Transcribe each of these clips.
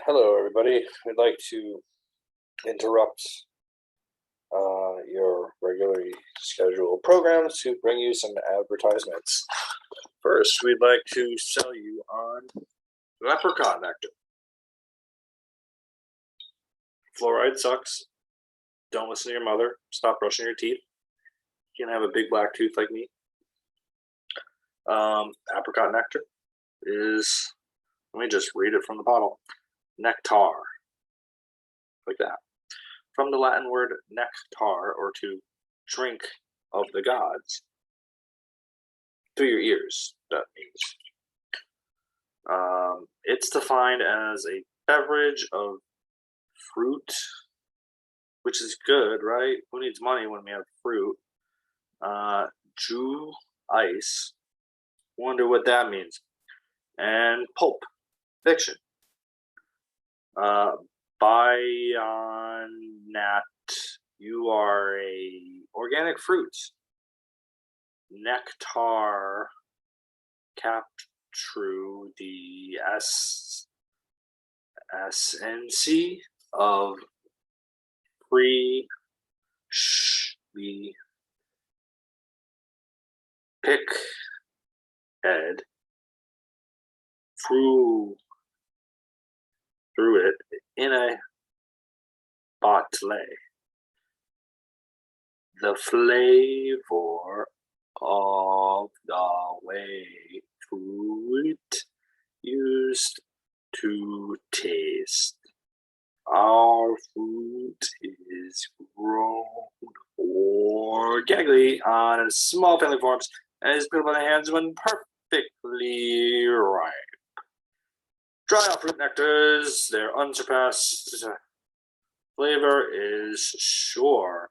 Hello, everybody. I'd like to interrupt your regularly scheduled programs to bring you some advertisements. First, we'd like to sell you on Apricot Nectar. Fluoride sucks. Don't listen to your mother. Stop brushing your teeth. You can have a big black tooth like me. Apricot Nectar is, let me just read it from the bottle. Nectar, like that. From the Latin word nectar, or to drink of the gods. Through your ears, that means. It's defined as a beverage of fruit, which is good, right? Who needs money when we have fruit? Jus ice. Wonder what that means. And pulp, fiction. Nat, you are a organic fruits. Nectar, capture the SNC of free pick head through it in a bottle. The flavor of the way fruit used to taste. Our fruit is grown organically on small family farms and is built by the hands when perfectly ripe. Dry out fruit nectars, their unsurpassed flavor is sure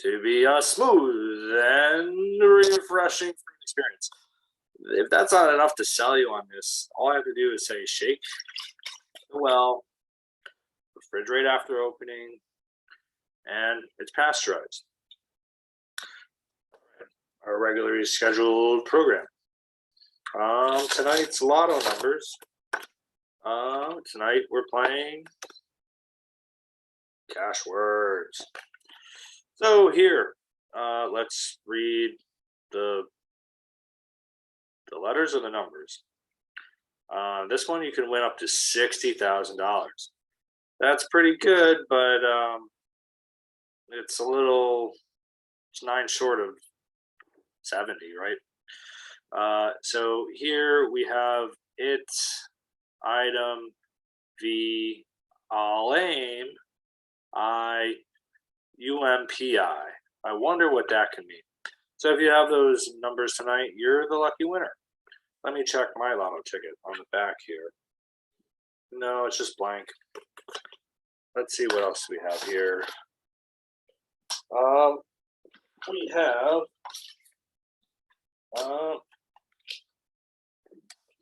to be a smooth and refreshing experience. If that's not enough to sell you on this, all I have to do is say shake well, refrigerate after opening, and it's pasteurized. Our regularly scheduled program. Tonight's lotto numbers. Tonight we're playing cash words. So here, let's read the letters or the numbers. This one you can win up to $60,000. That's pretty good, but it's 9 short of 70, right? So here we have its item V aim I UMPI. I wonder what that can mean. So if you have those numbers tonight, you're the lucky winner. Let me check my lotto ticket on the back here. No, it's just blank. Let's see what else we have here. We have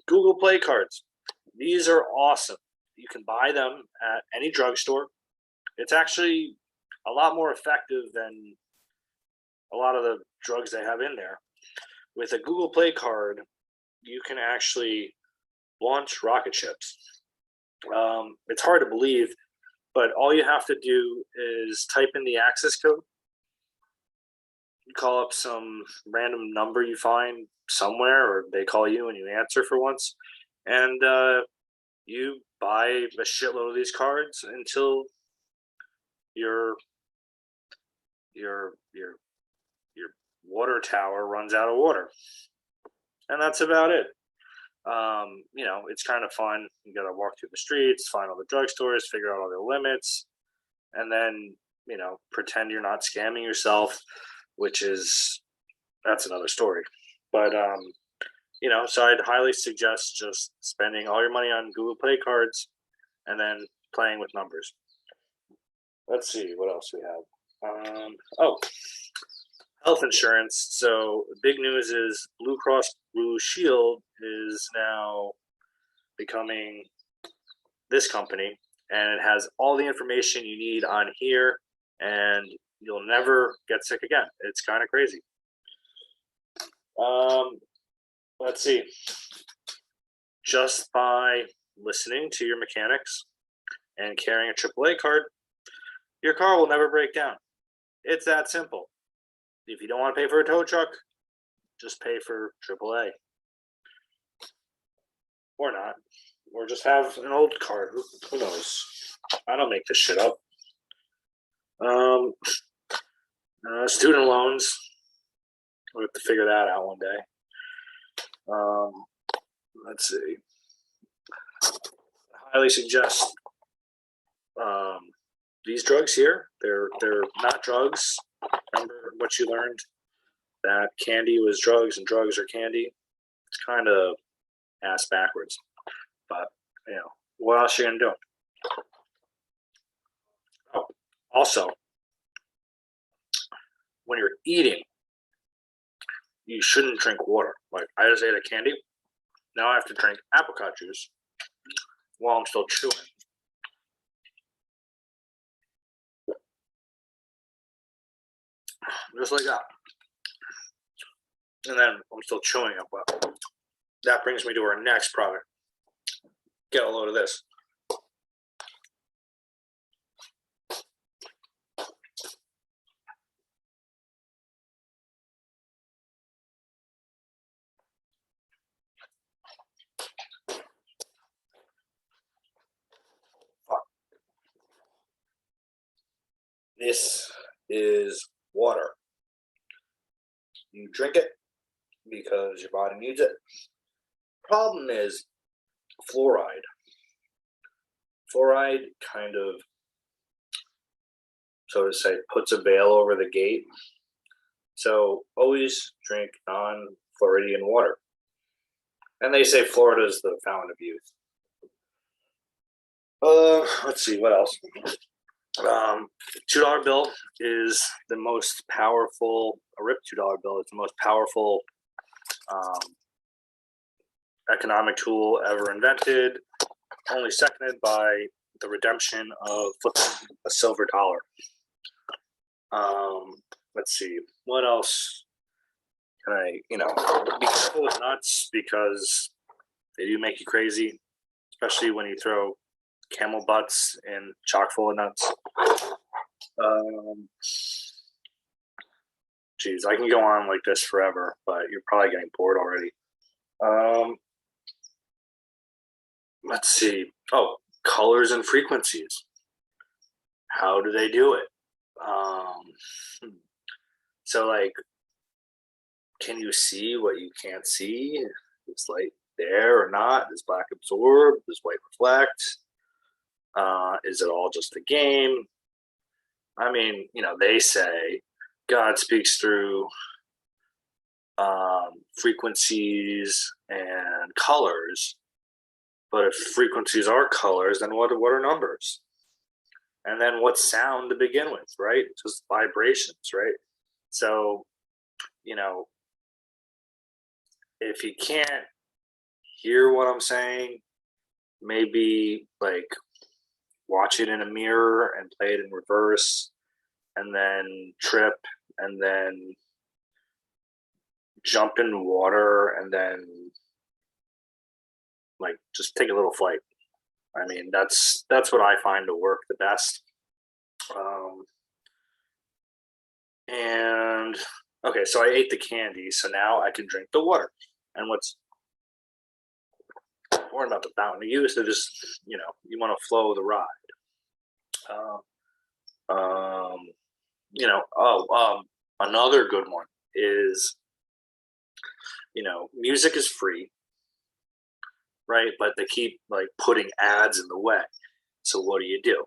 Google Play cards. These are awesome. You can buy them at any drugstore. It's actually a lot more effective than a lot of the drugs they have in there. With a Google Play card, you can actually launch rocket ships. It's hard to believe, but all you have to do is type in the access code. You call up some random number you find somewhere, or they call you and you answer for once, and you buy a shitload of these cards until your water tower runs out of water, and that's about it. It's kind of fun. You got to walk through the streets, find all the drugstores, figure out all their limits, and then pretend you're not scamming yourself, that's another story. But so I'd highly suggest just spending all your money on Google Play cards and then playing with numbers. Let's see what else we have. Health insurance. So big news is Blue Cross Blue Shield is now becoming this company, and it has all the information you need on here, and you'll never get sick again. It's kind of crazy. Let's see. Just by listening to your mechanics and carrying a AAA card, your car will never break down. It's that simple. If you don't want to pay for a tow truck, just pay for AAA. Or not. Or just have an old card. Who knows? I don't make this shit up. Student loans. We'll have to figure that out one day. Let's see. I highly suggest these drugs here. They're not drugs. Remember what you learned? That candy was drugs and drugs are candy. It's kind of ass backwards. But, what else are you going to do? Oh, also, when you're eating, you shouldn't drink water. Like, I just ate a candy. Now I have to drink apricot juice while I'm still chewing. Just like that. And then I'm still chewing it. But that brings me to our next product. Get a load of this. This is water. You drink it because your body needs it. Problem is fluoride. Fluoride kind of, so to say, puts a veil over the gate. So always drink non-Floridian water. And they say Florida is the fountain of youth. Let's see, what else? $2 bill is the most powerful, a ripped $2 bill is the most powerful economic tool ever invented, only seconded by the redemption of flipping a silver dollar. Let's see, what else can I, be careful with nuts because they do make you crazy, especially when you throw camel butts in chock full of nuts. Geez, I can go on like this forever, but you're probably getting bored already. Let's see. Oh, colors and frequencies. How do they do it? So, like, can you see what you can't see? Is light there or not? Is black absorb? Does white reflect? Is it all just a game? I mean, they say God speaks through frequencies and colors, but if frequencies are colors, then what are numbers? And then what's sound to begin with, right? Just vibrations, right? So, if you can't hear what I'm saying, maybe like watch it in a mirror and play it in reverse and then trip and then jump in water and then like just take a little flight. I mean, that's what I find to work the best. And okay, so I ate the candy, so now I can drink the water. And what's important about the fountain of youth is just, you want to flow the ride. Another good one is, music is free, right? But they keep like putting ads in the way. So what do?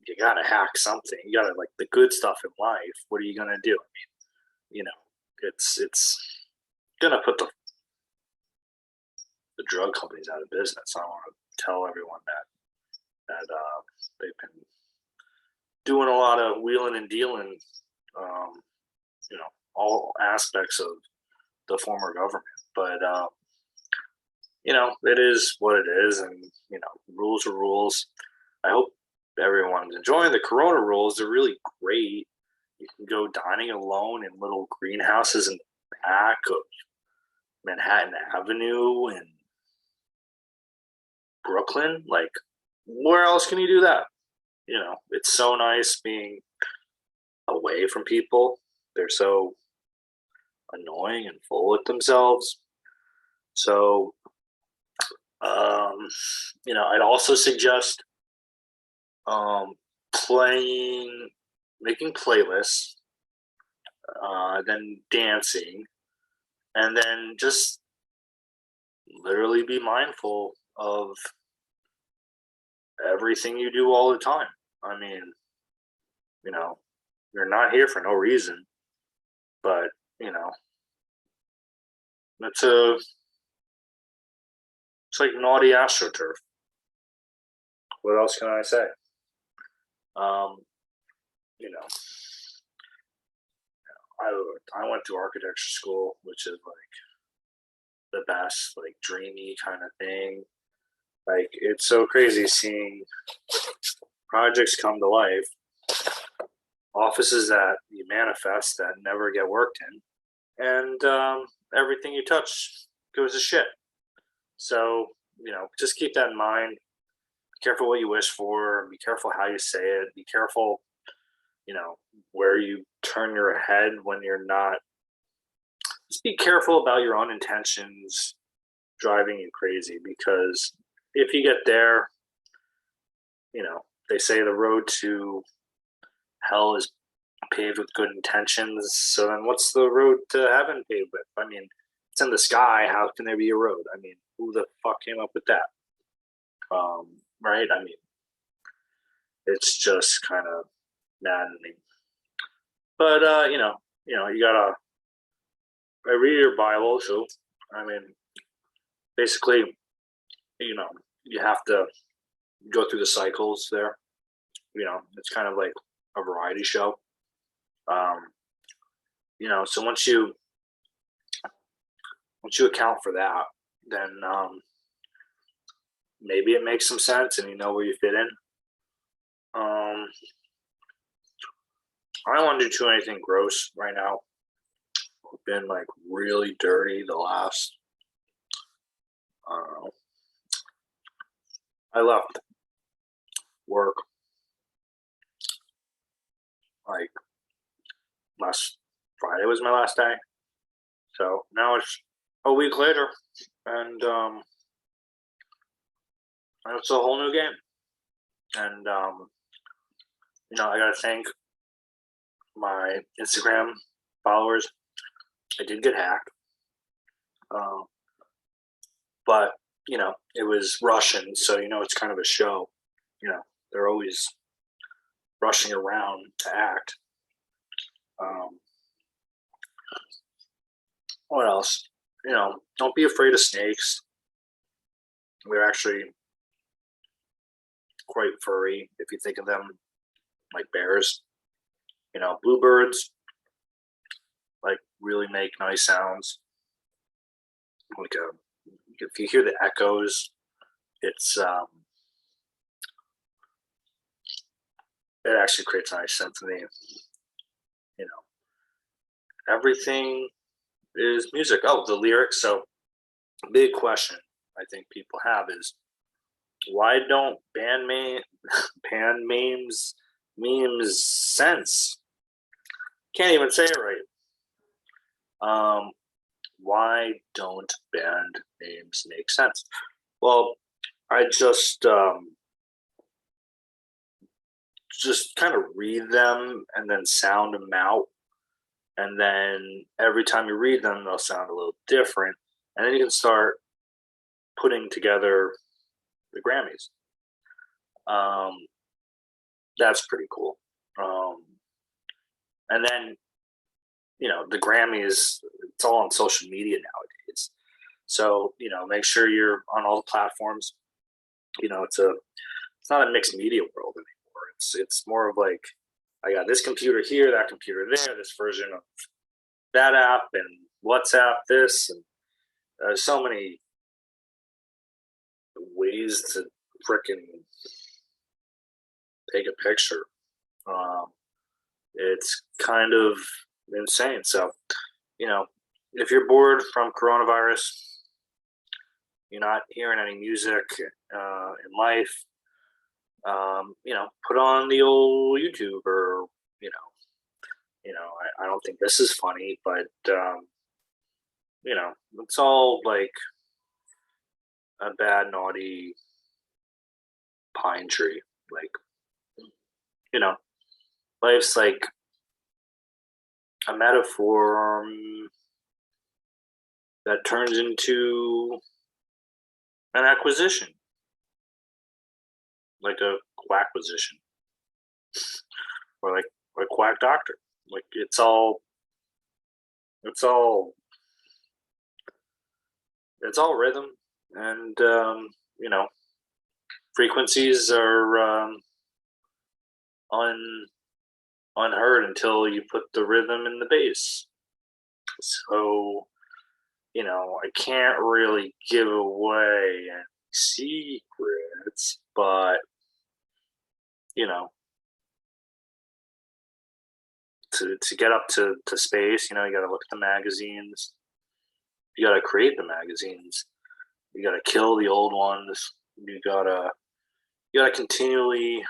You gotta hack something. You gotta like the good stuff in life. What are you gonna do? I mean, it's gonna put the drug companies out of business. I want to tell everyone that they've been doing a lot of wheeling and dealing, all aspects of the former government. But it is what it is, and rules are rules. I hope everyone's enjoying the Corona rules. They're really great. You can go dining alone in little greenhouses in the back of Manhattan Avenue in Brooklyn. Like, where else can you do that? It's so nice being away from people. They're so annoying and full with themselves. So, um, I'd also suggest um, playing, making playlists, then dancing, and then just literally be mindful of everything you do all the time. I mean, you know, you're not here for no reason, but it's it's like naughty astroturf. What else can I say? Um, you know, I went to architecture school, which is like the best, like dreamy kind of thing. Like it's so crazy seeing projects come to life, offices that you manifest that never get worked in, and everything you touch goes to shit. So just keep that in mind. Be careful what you wish for. Be careful how you say it. Be careful, where you turn your head when you're not. Just be careful about your own intentions driving you crazy, because if you get there, they say the road to hell is paved with good intentions. So then what's the road to heaven paved with? I mean, it's in the sky. How can there be a road? I mean, who the fuck came up with that? Right? I mean, it's just kind of maddening. But you gotta read your Bible. So I mean, basically, you have to go through the cycles there. It's kind of like a variety show. Um, so once you account for that, then maybe it makes some sense and you know where you fit in. I don't want to do anything gross right now. I've been like really dirty the last. I left work like last Friday was my last day. So now it's a week later, and it's a whole new game. And I gotta thank my Instagram followers. I did get hacked, but it was Russian, so it's kind of a show. They're always rushing around to act. What else? Don't be afraid of snakes. They're actually quite furry if you think of them like bears. Bluebirds like really make nice sounds. Like if you hear the echoes, it's it actually creates a nice symphony. Everything is music. Oh, the lyrics. So, big question I think people have is why don't band memes sense? Can't even say it right. Why don't band names make sense? Well, I just kind of read them and then sound them out, and then every time you read them, they'll sound a little different, and then you can start putting together the Grammys. That's pretty cool. And then the Grammys, it's all on social media nowadays. So make sure you're on all the platforms. It's not a mixed media world anymore. It's more of like I got this computer here, that computer there, this version of that app and WhatsApp this, and there's so many ways to frickin' take a picture. It's kind of insane. So, if you're bored from coronavirus, you're not hearing any music in life, Put on the old YouTube, or I don't think this is funny, but it's all like a bad, naughty pine tree. Like, you know, life's like a metaphor that turns into an acquisition, like a quacquisition, or like a quack doctor. Like it's all, it's all rhythm, and frequencies are un unheard until you put the rhythm in the bass. So, I can't really give away any secrets, but you know, to get up to space, you got to look at the magazines. You got to create the magazines. You got to kill the old ones. You gotta continually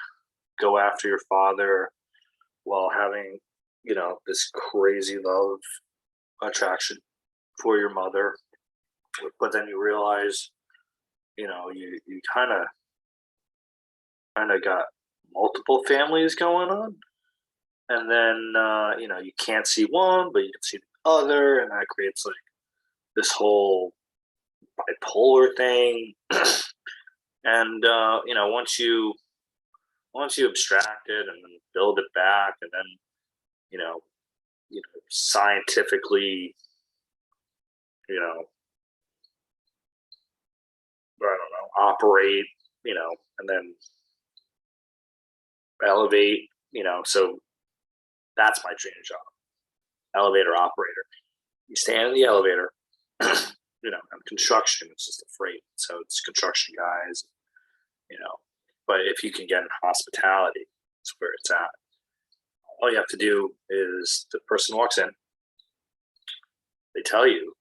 go after your father while having this crazy love attraction for your mother. But then you realize you kind of got multiple families going on, and then you can't see one but you can see the other, and that creates like this whole bipolar thing. And once you abstract it and then build it back, and then you know scientifically, I don't know, operate, and then elevate, so that's my dream job. Elevator operator. You stand in the elevator, and construction is just a freight. So it's construction guys, you know. But if you can get in hospitality, it's where it's at. All you have to do is the person walks in, they tell you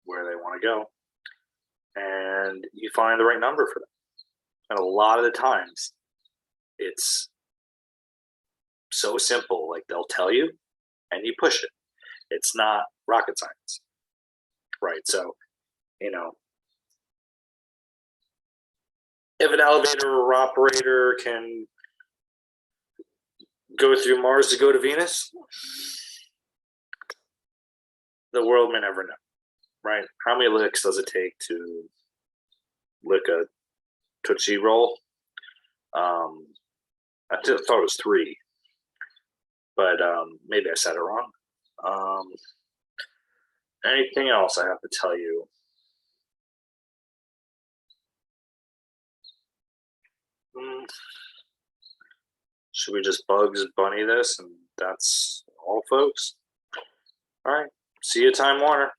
where they want to go, and you find the right number for them. And a lot of the times, it's so simple. Like they'll tell you, and you push it. It's not rocket science, right? So, if an elevator operator can go through Mars to go to Venus, the world may never know, right? How many licks does it take to lick a Tootsie Roll? I thought it was 3, but maybe I said it wrong. Anything else I have to tell you? Should we just Bugs Bunny this, and that's all, folks? All right. See you, Time Warner.